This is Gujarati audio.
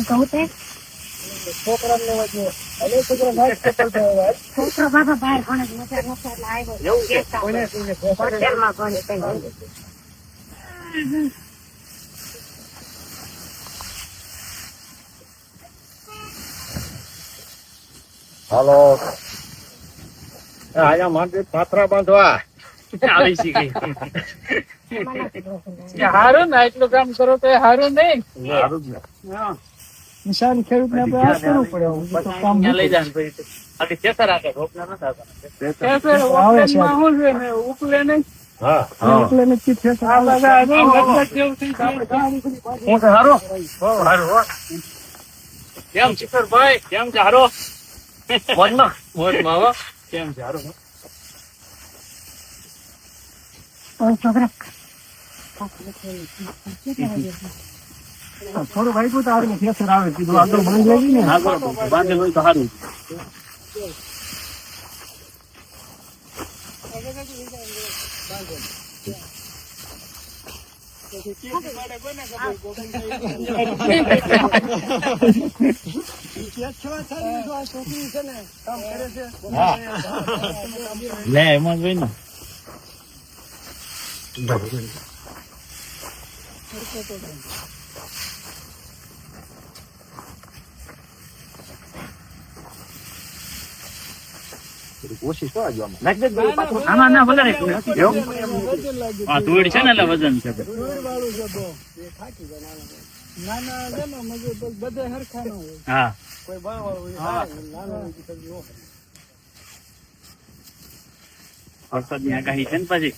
કહું તે છોકરા બાબા બહાર ભણે મજા હોટલમાં ભણે. હાલો આયા માટે પાથરા બાંધવા આવી શીખી હારું ને એટલું કામ કરો તો હારું નહીં. નિશાન ખેડૂત ને કરવું પડે લઈ જાય ઉપલે નહીં. કેમ છે ભાઈ? કેમ છે હારો? મોજમાં કેમ છે હારો? થોડું ભાઈ તો આવે ફેસર આવે કીધું આગળ બાંધી ને બાંધેલું હોય તો સારું. લે એમાં જોઈ ને કોશિશ કરો જો આમાં ના વધારે હા ધૂળ છે ને એટલે વજન છે. હા વરસાદ ની આગાહી છે ને પછી